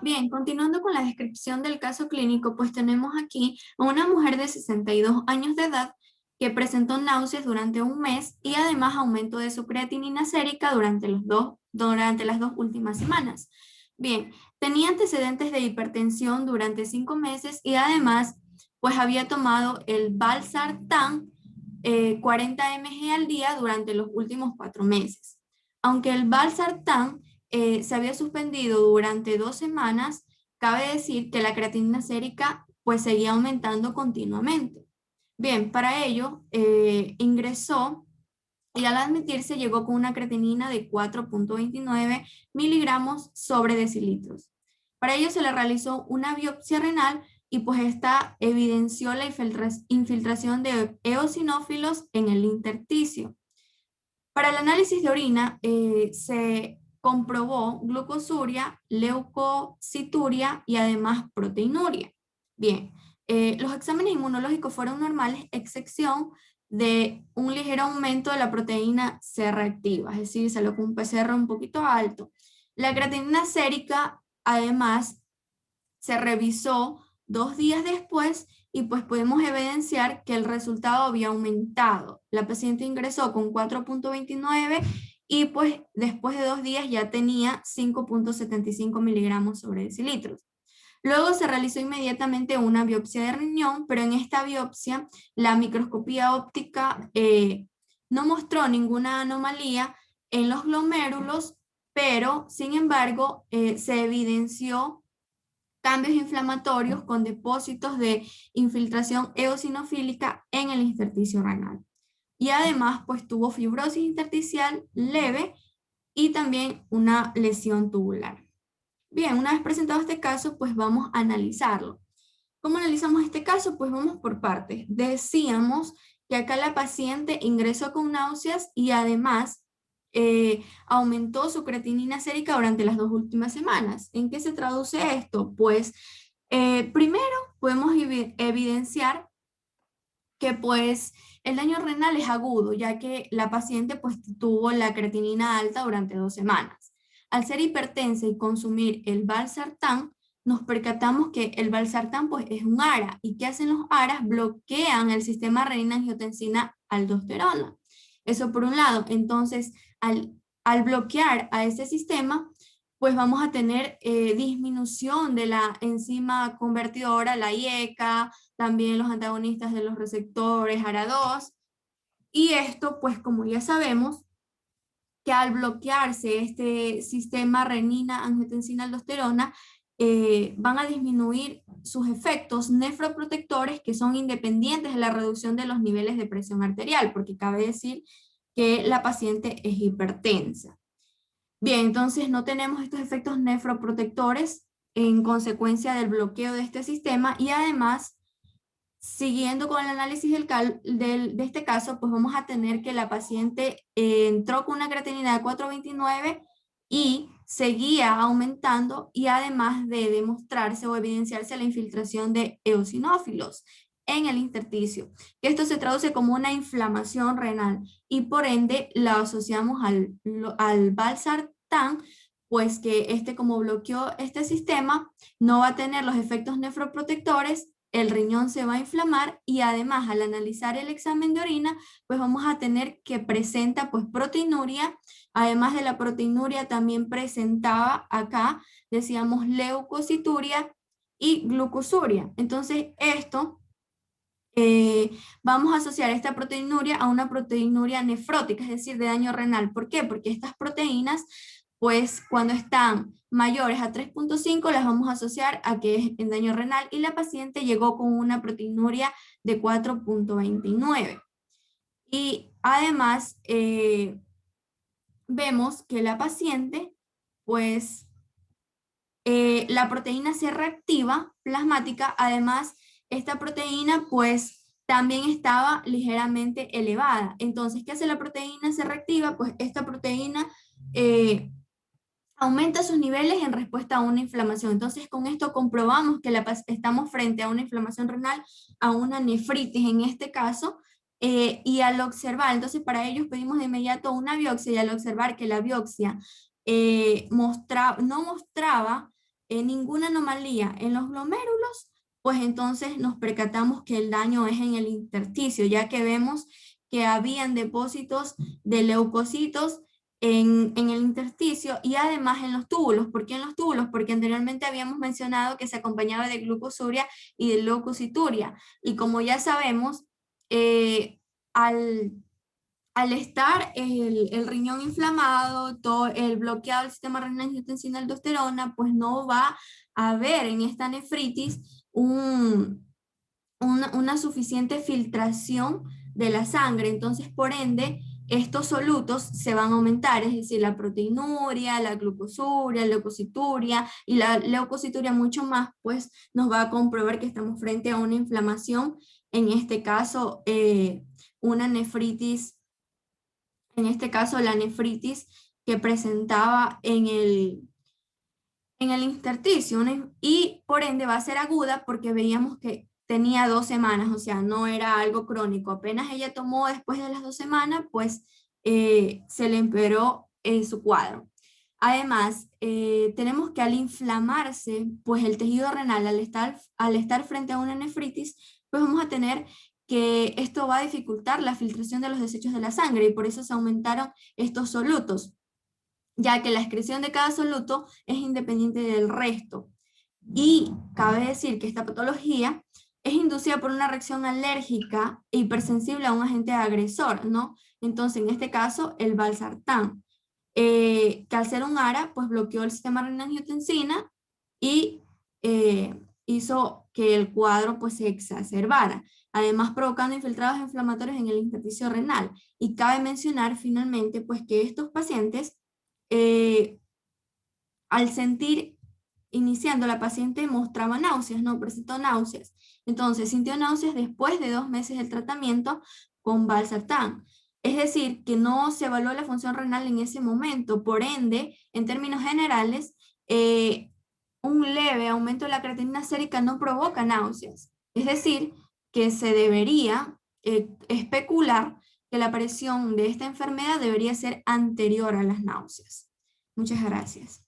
Bien, continuando con la descripción del caso clínico, pues tenemos aquí a una mujer de 62 años de edad que presentó náuseas durante un mes y además aumento de su creatinina sérica durante las dos últimas semanas. Bien, tenía antecedentes de hipertensión durante 5 meses y además pues había tomado el Valsartán 40 mg al día durante los últimos 4 meses. Aunque el Valsartán se había suspendido durante 2 semanas, cabe decir que la creatinina sérica pues seguía aumentando continuamente. Bien, para ello ingresó y al admitirse llegó con una creatinina de 4,29 miligramos sobre decilitros. Para ello se le realizó una biopsia renal y pues esta evidenció la infiltración de eosinófilos en el intersticio. Para el análisis de orina se comprobó glucosuria, leucocituria y además proteinuria. Bien, los exámenes inmunológicos fueron normales, excepción de un ligero aumento de la proteína C reactiva, es decir, salió con un PCR un poquito alto. La creatinina sérica, además, se revisó 2 días después y pues podemos evidenciar que el resultado había aumentado. La paciente ingresó con 4,29 y pues después de 2 días ya tenía 5,75 miligramos sobre decilitros. Luego se realizó inmediatamente una biopsia de riñón, pero en esta biopsia la microscopía óptica no mostró ninguna anomalía en los glomérulos, pero sin embargo se evidenció cambios inflamatorios con depósitos de infiltración eosinofílica en el intersticio renal. Y además, pues tuvo fibrosis intersticial leve y también una lesión tubular. Bien, una vez presentado este caso, pues vamos a analizarlo. ¿Cómo analizamos este caso? Pues vamos por partes. Decíamos que acá la paciente ingresó con náuseas y además aumentó su creatinina sérica durante las 2 últimas semanas. ¿En qué se traduce esto? Pues primero podemos evidenciar que pues el daño renal es agudo, ya que la paciente pues tuvo la creatinina alta durante 2 semanas. Al ser hipertensa y consumir el valsartán, nos percatamos que el valsartán pues es un ARA. ¿Y qué hacen los ARAs? Bloquean el sistema renina-angiotensina-aldosterona. Eso por un lado. Entonces, al bloquear a este sistema, pues vamos a tener disminución de la enzima convertidora, la IECA, también los antagonistas de los receptores ARA2, y esto, pues como ya sabemos, que al bloquearse este sistema renina-angiotensina-aldosterona, van a disminuir sus efectos nefroprotectores que son independientes de la reducción de los niveles de presión arterial, porque cabe decir que la paciente es hipertensa. Bien, entonces no tenemos estos efectos nefroprotectores en consecuencia del bloqueo de este sistema y además, siguiendo con el análisis de este caso, pues vamos a tener que la paciente entró con una creatinina de 4,29 y seguía aumentando y además de demostrarse o evidenciarse la infiltración de eosinófilos en el intersticio. Esto se traduce como una inflamación renal y por ende la asociamos al valsartán, pues que este como bloqueó este sistema no va a tener los efectos nefroprotectores, el riñón se va a inflamar y además al analizar el examen de orina, pues vamos a tener que presenta pues proteinuria, además de la proteinuria también presentaba acá, decíamos leucocituria y glucosuria. Entonces esto vamos a asociar esta proteinuria a una proteinuria nefrótica, es decir, de daño renal. ¿Por qué? Porque estas proteínas, pues cuando están mayores a 3,5 las vamos a asociar a que es en daño renal y la paciente llegó con una proteinuria de 4,29. Y además vemos que la paciente, pues la proteína C reactiva plasmática, además esta proteína pues también estaba ligeramente elevada. Entonces, ¿qué hace la proteína C reactiva? Pues esta proteína aumenta sus niveles en respuesta a una inflamación. Entonces, con esto comprobamos que estamos frente a una inflamación renal, a una nefritis en este caso, y al observar, entonces para ellos pedimos de inmediato una biopsia y al observar que la biopsia no mostraba ninguna anomalía en los glomérulos, pues entonces nos percatamos que el daño es en el intersticio, ya que vemos que habían depósitos de leucocitos en el intersticio y además en los túbulos. ¿Por qué en los túbulos? Porque anteriormente habíamos mencionado que se acompañaba de glucosuria y de leucocituria. Y como ya sabemos, al estar el riñón inflamado, todo el bloqueado del sistema renina-angiotensina-aldosterona, pues no va a haber en esta nefritis una suficiente filtración de la sangre. Entonces, por ende, estos solutos se van a aumentar, es decir, la proteinuria, la glucosuria, la leucocituria y la leucocituria mucho más, pues nos va a comprobar que estamos frente a una inflamación, en este caso, una nefritis, en este caso la nefritis que presentaba en el intersticio, y por ende va a ser aguda porque veíamos que tenía 2 semanas, o sea, no era algo crónico. Apenas ella tomó después de las 2 semanas, pues se le empeoró su cuadro. Además, tenemos que al inflamarse, pues el tejido renal, al estar frente a una nefritis, pues vamos a tener que esto va a dificultar la filtración de los desechos de la sangre y por eso se aumentaron estos solutos, ya que la excreción de cada soluto es independiente del resto. Y cabe decir que esta patología es inducida por una reacción alérgica e hipersensible a un agente agresor, ¿no? Entonces, en este caso, el valsartán, que al ser un ARA, pues bloqueó el sistema renina-angiotensina y hizo que el cuadro pues se exacerbara, además provocando infiltrados inflamatorios en el intersticio renal. Y cabe mencionar finalmente pues que estos pacientes eh, al sentir, iniciando la paciente mostraba náuseas, no presentó náuseas. Entonces sintió náuseas después de 2 meses del tratamiento con valsartán. Es decir, que no se evaluó la función renal en ese momento. Por ende, en términos generales, un leve aumento de la creatinina sérica no provoca náuseas. Es decir, que se debería especular que la aparición de esta enfermedad debería ser anterior a las náuseas. Muchas gracias.